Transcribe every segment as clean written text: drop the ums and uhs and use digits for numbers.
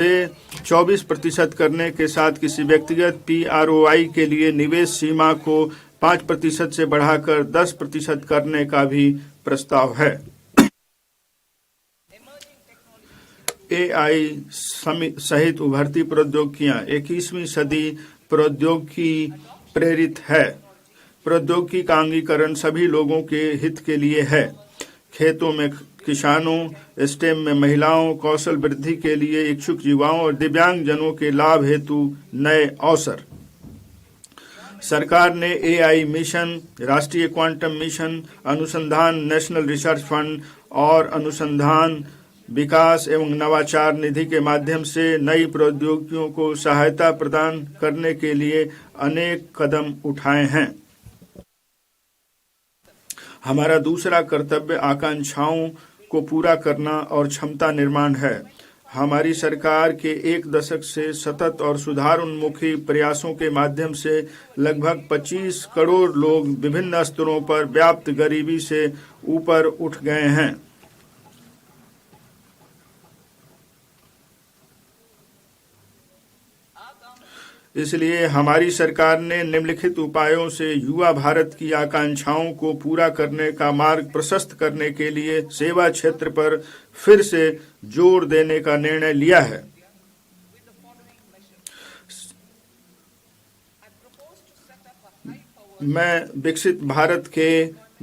से 24% करने के साथ किसी व्यक्तिगत PROI के लिए निवेश सीमा को 5% से बढ़ाकर 10% करने का भी प्रस्ताव है। AI सहित उभरती प्रौद्योगिकियां 21वीं सदी प्रौद्योगिकी प्रेरित है। प्रौद्योगिकी का अंगीकरण सभी लोगों के हित के लिए है। खेतों में किसानों, स्टेम में महिलाओं, कौशल वृद्धि के लिए इच्छुक युवाओं और दिव्यांग जनों के लाभ हेतु नए अवसर। सरकार ने AI मिशन, राष्ट्रीय क्वांटम मिशन, अनुसंधान नेशनल रिसर्च फंड और अनुसंधान विकास एवं नवाचार निधि के माध्यम से नई प्रौद्योगिकियों को सहायता प्रदान करने के लिए अनेक कदम उठाए हैं। हमारा दूसरा कर्तव्य आकांक्षाओं को पूरा करना और क्षमता निर्माण है। हमारी सरकार के एक दशक से सतत और सुधार उन्मुखी प्रयासों के माध्यम से लगभग 25 करोड़ लोग विभिन्न स्तरों पर व्याप्त गरीबी से ऊपर उठ गए हैं। इसलिए हमारी सरकार ने निम्नलिखित उपायों से युवा भारत की आकांक्षाओं को पूरा करने का मार्ग प्रशस्त करने के लिए सेवा क्षेत्र पर फिर से जोर देने का निर्णय लिया है। मैं विकसित भारत के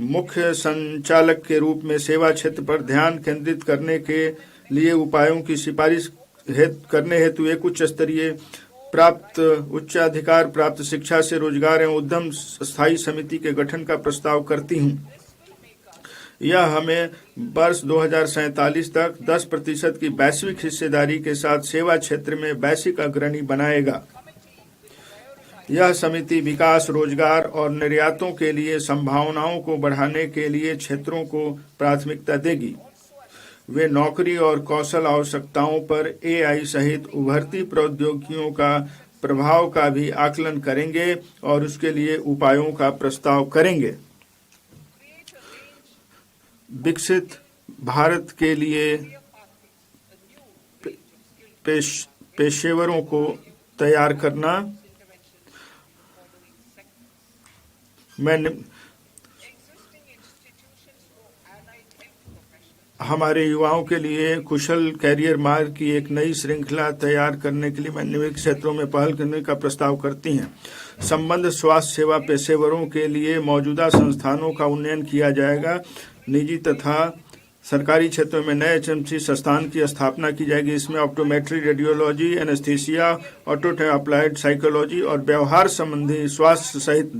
मुख्य संचालक के रूप में सेवा क्षेत्र पर ध्यान केंद्रित करने के लिए उपायों की सिफारिश करने हेतु एक उच्च स्तरीय उच्चाधिकार प्राप्त शिक्षा से रोजगार एवं उद्यम स्थायी समिति के गठन का प्रस्ताव करती हूँ। यह हमें वर्ष 2047 तक 10% की वैश्विक हिस्सेदारी के साथ सेवा क्षेत्र में वैश्विक अग्रणी बनाएगा। यह समिति विकास, रोजगार और निर्यातों के लिए संभावनाओं को बढ़ाने के लिए क्षेत्रों को प्राथमिकता देगी। वे नौकरी और कौशल आवश्यकताओं पर AI सहित उभरती प्रौद्योगिकियों का प्रभाव का भी आकलन करेंगे और उसके लिए उपायों का प्रस्ताव करेंगे। विकसित भारत के लिए पेशेवरों को तैयार करना। हमारे युवाओं के लिए कुशल कैरियर मार्ग की एक नई श्रृंखला तैयार करने के लिए मैं निम्नलिखित क्षेत्रों में पहल करने का प्रस्ताव करती हैं। संबद्ध स्वास्थ्य सेवा पेशेवरों के लिए मौजूदा संस्थानों का उन्नयन किया जाएगा। निजी तथा सरकारी क्षेत्रों में नए HMC संस्थान की स्थापना की जाएगी। इसमें optometry, radiology, anaesthesia, auto applied psychology और व्यवहार संबंधी स्वास्थ्य सहित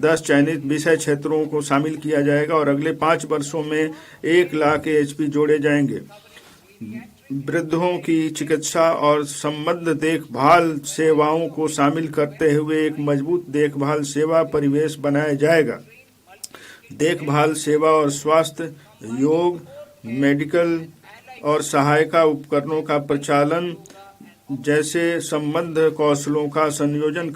10 चयनित विषय क्षेत्रों को शामिल किया जाएगा और अगले 5 वर्षों में 1 लाख AHP जोड़े जाएंगे। वृद्धों की चिकित्सा और संबद्ध देखभाल सेवाओं को शामिल करते हुए एक मजबूत देखभाल सेवा परिवेश बनाया जाएगा। देखभाल सेवा और स्वास्थ्य, योग, मेडिकल और सहायता उपकरणों का प्रचालन जैसे संबद्ध कौशलों का संयोजन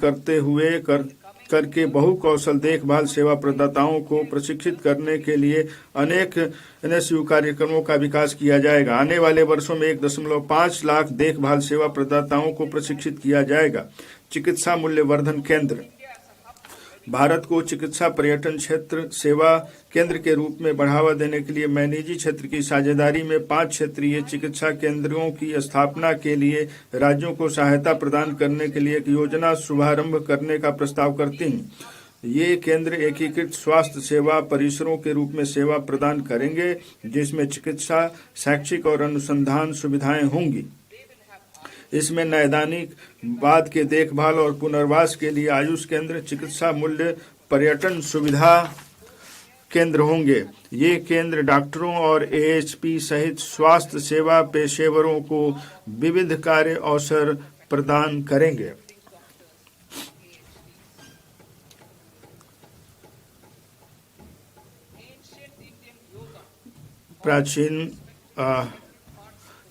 करके बहुकौशल देखभाल सेवा प्रदाताओं को प्रशिक्षित करने के लिए अनेक NSU कार्यक्रमों का विकास किया जाएगा। आने वाले वर्षों में 1.5 लाख देखभाल सेवा प्रदाताओं को प्रशिक्षित किया जाएगा। चिकित्सा मूल्यवर्धन केंद्र। भारत को चिकित्सा पर्यटन क्षेत्र सेवा केंद्र के रूप में बढ़ावा देने के लिए मैं निजी क्षेत्र की साझेदारी में 5 क्षेत्रीय चिकित्सा केंद्रों की स्थापना के लिए राज्यों को सहायता प्रदान करने के लिए एक योजना शुभारंभ करने का प्रस्ताव करती हूँ। ये केंद्र एकीकृत स्वास्थ्य सेवा परिसरों के रूप में सेवा प्रदान करेंगे, जिसमें चिकित्सा, शैक्षिक और अनुसंधान सुविधाएं होंगी। इसमें नैदानिक बाद के देखभाल और पुनर्वास के लिए आयुष केंद्र, चिकित्सा मूल्य पर्यटन सुविधा केंद्र होंगे। ये केंद्र डॉक्टरों और AHP सहित स्वास्थ्य सेवा पेशेवरों को विविध कार्य अवसर प्रदान करेंगे। प्राचीन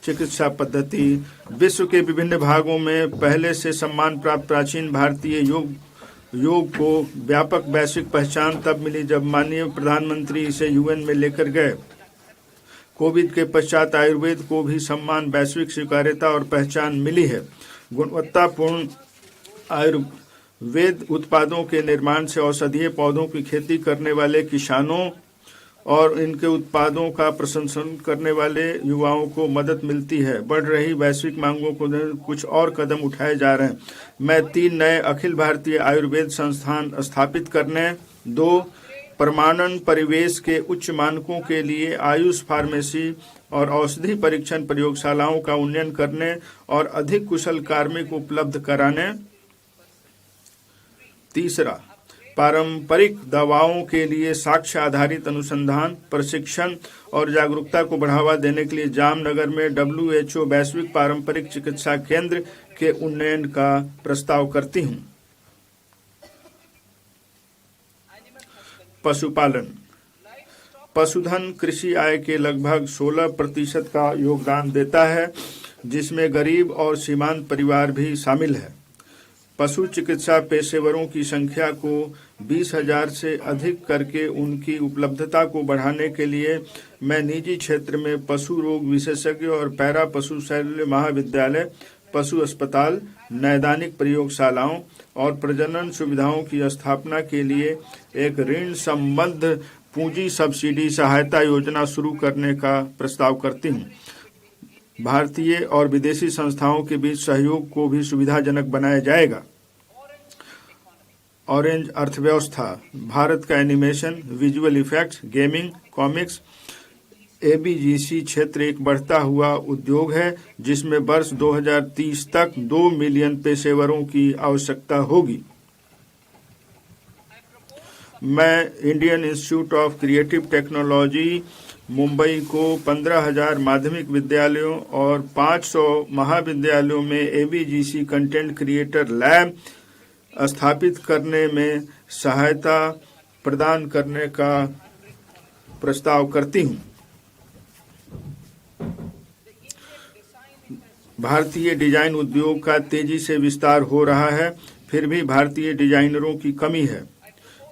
चिकित्सा पद्धति। विश्व के विभिन्न भागों में पहले से सम्मान प्राप्त प्राचीन भारतीय योग को व्यापक वैश्विक पहचान तब मिली जब माननीय प्रधानमंत्री इसे UN में लेकर गए। कोविड के पश्चात आयुर्वेद को भी सम्मान, वैश्विक स्वीकार्यता और पहचान मिली है। गुणवत्तापूर्ण आयुर्वेद उत्पादों के निर्माण से औषधीय पौधों की खेती करने वाले किसानों और इनके उत्पादों का प्रशंसन करने वाले युवाओं को मदद मिलती है। बढ़ रही वैश्विक मांगों को कुछ और कदम उठाए जा रहे हैं। मैं 3 नए अखिल भारतीय आयुर्वेद संस्थान स्थापित करने, 2 प्रमाणन परिवेश के उच्च मानकों के लिए आयुष फार्मेसी और औषधि परीक्षण प्रयोगशालाओं का उन्नयन करने और अधिक कुशल कार्मिक उपलब्ध कराने, 3 पारंपरिक दवाओं के लिए साक्ष्य आधारित अनुसंधान, प्रशिक्षण और जागरूकता को बढ़ावा देने के लिए जामनगर में WHO वैश्विक पारंपरिक चिकित्सा केंद्र के उन्नयन का प्रस्ताव करती हूँ। पशुपालन। पशुधन कृषि आय के लगभग 16% का योगदान देता है, जिसमें गरीब और सीमांत परिवार भी शामिल है। पशु चिकित्सा पेशेवरों की संख्या को 20,000 से अधिक करके उनकी उपलब्धता को बढ़ाने के लिए मैं निजी क्षेत्र में पशु रोग विशेषज्ञ और पैरा पशु शल्य महाविद्यालय, पशु अस्पताल, नैदानिक प्रयोगशालाओं और प्रजनन सुविधाओं की स्थापना के लिए एक ऋण संबद्ध पूंजी सब्सिडी सहायता योजना शुरू करने का प्रस्ताव करती हूँ। भारतीय और विदेशी संस्थाओं के बीच सहयोग को भी सुविधाजनक बनाया जाएगा। ऑरेंज अर्थव्यवस्था। भारत का animation, visual effects, gaming, comics, AVGC क्षेत्र एक बढ़ता हुआ उद्योग है, जिसमें वर्ष 2030 तक 2 मिलियन पेशेवरों की आवश्यकता होगी। मैं Indian institute of creative technology Mumbai को 15,000 माध्यमिक विद्यालयों और 500 महाविद्यालयों में एबीजीसी कंटेंट क्रिएटर लैब स्थापित करने में सहायता प्रदान करने का प्रस्ताव करती हूँ। भारतीय डिजाइन उद्योग का तेजी से विस्तार हो रहा है, फिर भी भारतीय डिजाइनरों की कमी है।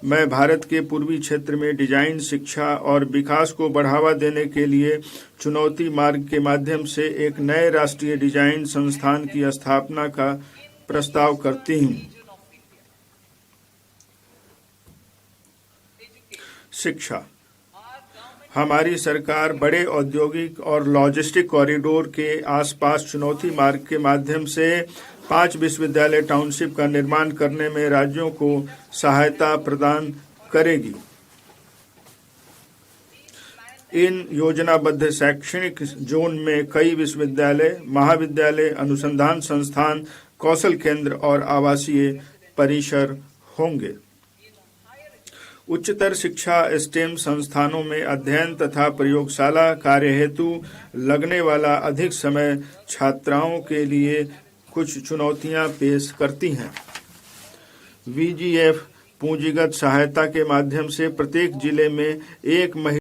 मैं भारत के पूर्वी क्षेत्र में डिजाइन शिक्षा और विकास को बढ़ावा देने के लिए चुनौती मार्ग के माध्यम से एक नए राष्ट्रीय डिजाइन संस्थान की स्थापना का प्रस्ताव करती हूँ। शिक्षा। हमारी सरकार बड़े औद्योगिक और लॉजिस्टिक कॉरिडोर के आसपास चुनौती मार्ग के माध्यम से 5 विश्वविद्यालय टाउनशिप का निर्माण करने में राज्यों को सहायता प्रदान करेगी। इन योजनाबद्ध शैक्षणिक जोन में कई विश्वविद्यालय, महाविद्यालय, अनुसंधान संस्थान, कौशल केंद्र और आवासीय परिसर होंगे। उच्चतर शिक्षा स्टेम संस्थानों में अध्ययन तथा प्रयोगशाला कार्य हेतु लगने वाला अधिक समय छात्राओं के लिए कुछ चुनौतियां पेश करती हैं। वीजीएफ पूंजीगत सहायता के माध्यम से प्रत्येक जिले में एक